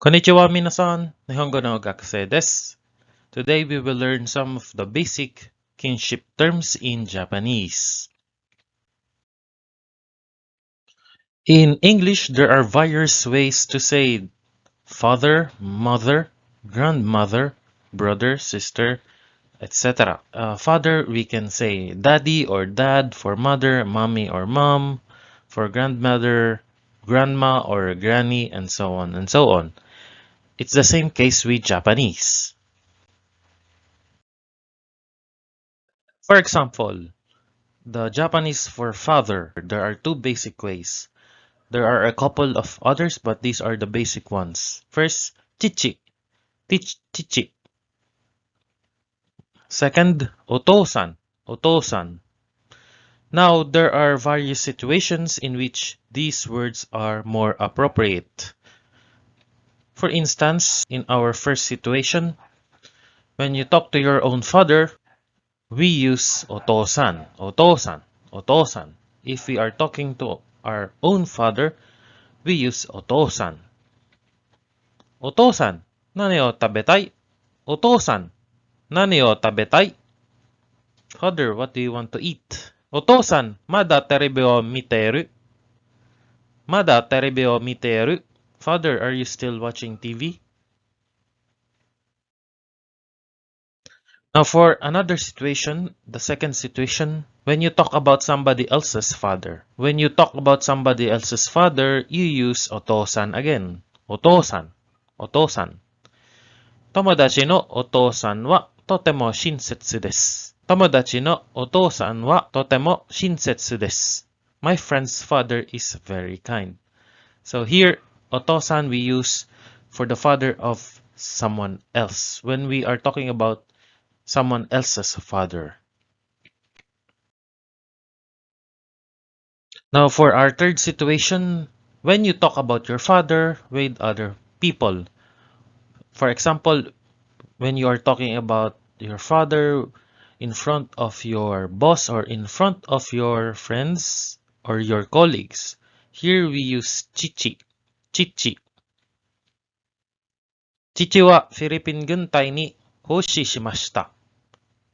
Konnichiwa minasan, Nihongo no gakusei desu. Today we will learn some of the basic kinship terms in Japanese. In English, there are various ways to say father, mother, grandmother, brother, sister, etc. Father, we can say daddy or dad. For mother, mommy or mom. For grandmother, grandma or granny, and so on and so on. It's the same case with Japanese. For example, the Japanese for father, there are two basic ways. There are a couple of others, but these are the basic ones. First, chichi, chichi. Second, otosan, otosan. Now, there are various situations in which these words are more appropriate. For instance, in our first situation, when you talk to your own father, we use otosan, otosan, otosan. If we are talking to our own father, we use otosan. Otosan, nani o tabetai? Otosan, nani o tabetai? Father, what do you want to eat? Otosan, mada terebe o miteru? Mada terebe o miteru? Father, are you still watching TV? Now for another situation, the second situation, when you talk about somebody else's father. When you talk about somebody else's father, you use otosan again. Otosan, otosan. Tomodachi no otosan wa totemo shinsetsu desu. Tomodachi no otosan wa totemo shinsetsu desu. My friend's father is very kind. So here, otosan we use for the father of someone else when we are talking about someone else's father. Now for our third situation, when you talk about your father with other people. For example, when you are talking about your father in front of your boss or in front of your friends or your colleagues, here we use chichi, chichi. Chichi wa Philippine guntai ni hoshi shimashita.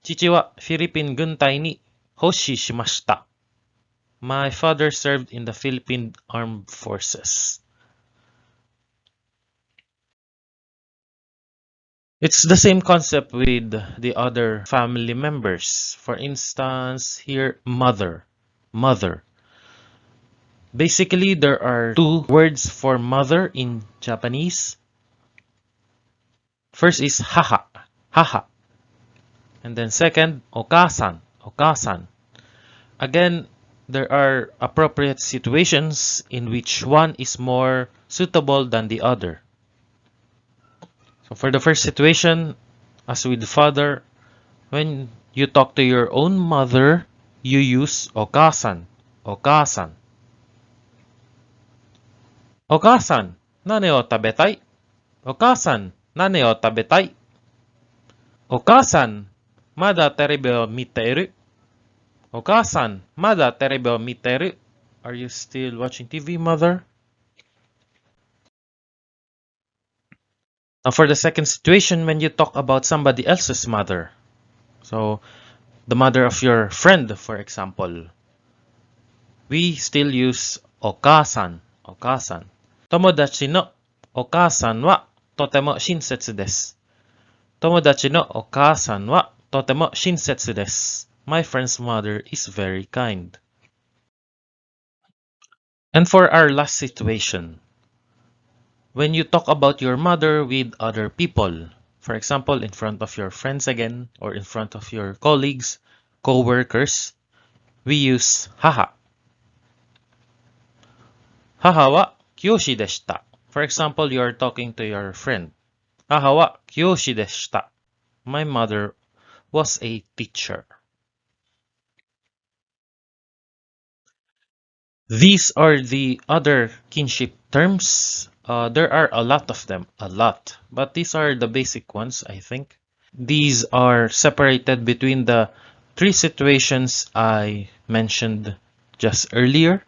Chichi wa Philippine guntai ni hoshi shimashita. My father served in the Philippine Armed Forces. It's the same concept with the other family members. For instance, here, mother. Mother. Basically, there are two words for mother in Japanese. First is haha. Haha. And then second, okasan. Okasan. Again, there are appropriate situations in which one is more suitable than the other. So for the first situation, as with father, when you talk to your own mother, you use okasan. Okasan. Okasan, nane o tabetai? Okasan, nane o tabetai? Okasan, mada terebe o miteru? Okasan, mada terebe o miteru? Are you still watching TV, mother? Now for the second situation, when you talk about somebody else's mother. So, the mother of your friend, for example. We still use okasan. Okasan. Tomodachi no okasan wa totemo shinsetsu desu. Tomodachi no okasan wa totemo shinsetsu desu. My friend's mother is very kind. And for our last situation, when you talk about your mother with other people, for example, in front of your friends again, or in front of your colleagues, co-workers, we use haha. Haha wa kyoshi deshita. For example, you are talking to your friend. Haha wa kyoshi deshita. My mother was a teacher. These are the other kinship terms. There are a lot of them, a lot. But these are the basic ones, I think. These are separated between the three situations I mentioned just earlier.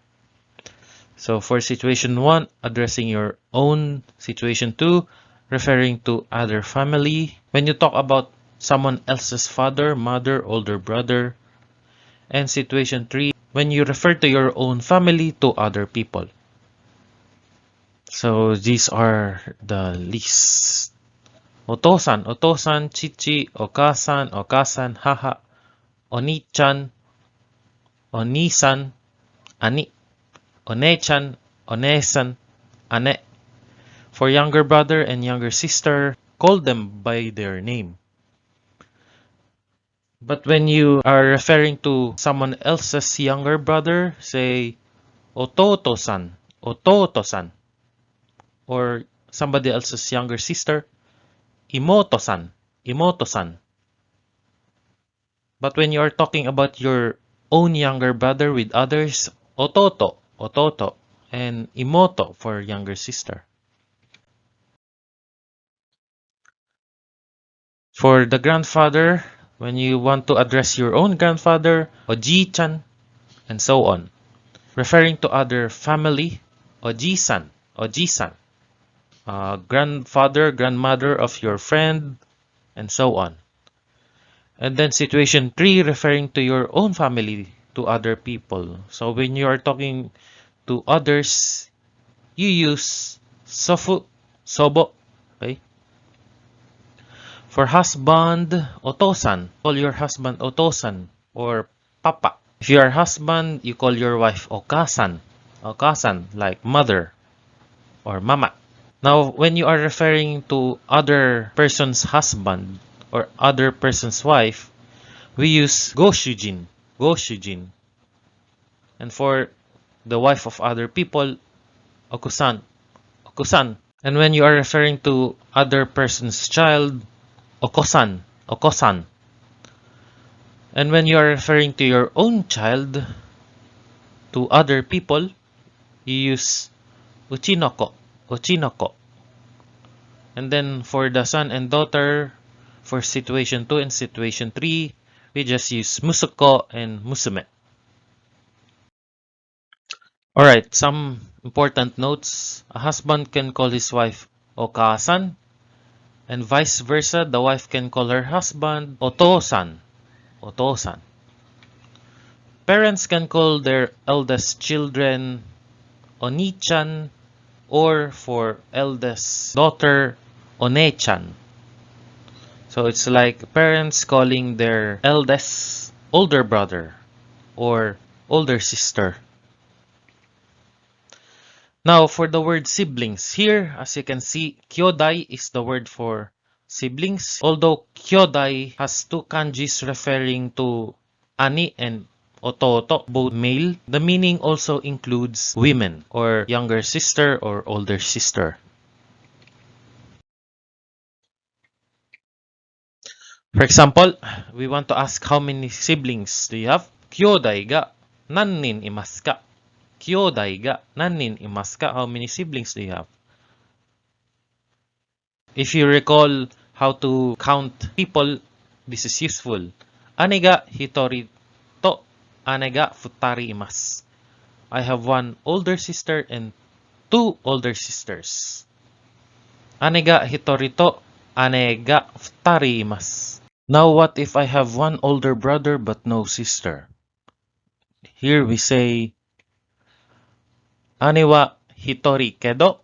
So for situation 1, addressing your own. Situation 2, referring to other family. When you talk about someone else's father, mother, older brother. And situation 3, when you refer to your own family to other people. So these are the list. Otosan, otosan, chichi, okasan, okasan, haha, oni-chan, onisan, ani, one-chan, onesan, ane. For younger brother and younger sister, call them by their name. But when you are referring to someone else's younger brother, say ototo-san, ototo-san. Or somebody else's younger sister, imoto-san, imoto-san. But when you are talking about your own younger brother with others, ototo, ototo, and imoto for younger sister. For the grandfather, when you want to address your own grandfather, oji-chan, and so on. Referring to other family, oji-san, oji-san. Grandfather, grandmother of your friend, and so on. And then situation 3, referring to your own family to other people. So when you are talking to others, you use sofu, sobo. Okay? For husband, otosan. Call your husband otosan or papa. If you are husband, you call your wife okasan. Okasan, like mother or mama. Now, when you are referring to other person's husband or other person's wife, we use goshujin, goshujin. And for the wife of other people, okusan, okusan. And when you are referring to other person's child, okosan, okosan. And when you are referring to your own child, to other people, you use uchinoko, uchinoko. And then for the son and daughter, for situation 2 and situation 3, we just use musuko and musume. Alright, some important notes. A husband can call his wife okasan, and vice versa, the wife can call her husband otosan, otosan. Parents can call their eldest children oni-chan, or for eldest daughter, one-chan. So it's like parents calling their eldest older brother or older sister. Now for the word siblings, here as you can see, kyodai is the word for siblings. Although kyodai has two kanjis referring to ani and ototo, both male, the meaning also includes women or younger sister or older sister. For example, we want to ask how many siblings do you have? Kyodai ga nannin imasu ka? Kyodai ga nannin imasu ka? How many siblings do you have? If you recall how to count people, this is useful. Ane ga hitori to ane ga futari imasu. I have one older sister and two older sisters. Ane ga hitori to ane ga futari imasu. Now what if I have one older brother but no sister? Here we say ane wa hitori kedo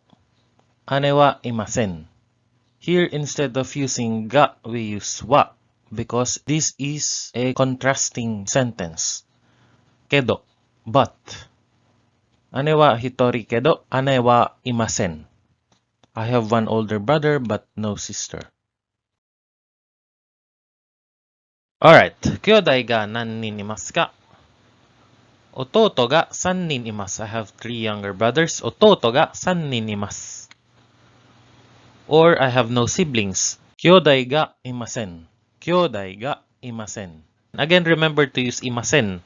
ane wa imasen. Here instead of using ga, we use wa because this is a contrasting sentence. Kedo, but. Ane wa hitori kedo ane wa imasen. I have one older brother but no sister. Alright, kyodai ga nannin imasu ka? Ototo ga sannin imasu. I have three younger brothers. Ototo ga sannin imasu. Or I have no siblings. Kyodai ga imasen. Kyodai ga imasen. Again, remember to use imasen,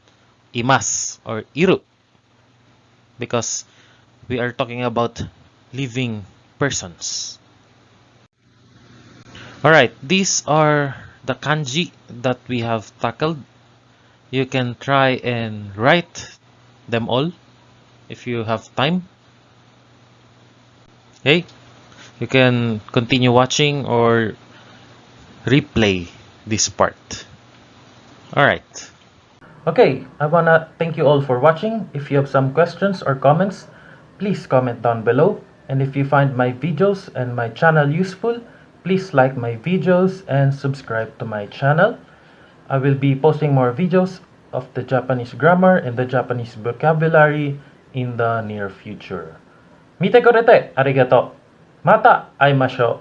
imas, or iru. Because we are talking about living persons. Alright, these are the kanji that we have tackled. You can try and write them all if you have time. Okay, you can continue watching or replay this part. Alright. Okay, I wanna thank you all for watching. If you have some questions or comments, please comment down below. And if you find my videos and my channel useful, please like my videos and subscribe to my channel. I will be posting more videos of the Japanese grammar and the Japanese vocabulary in the near future. Mite korete, arigato. Mata aimashou.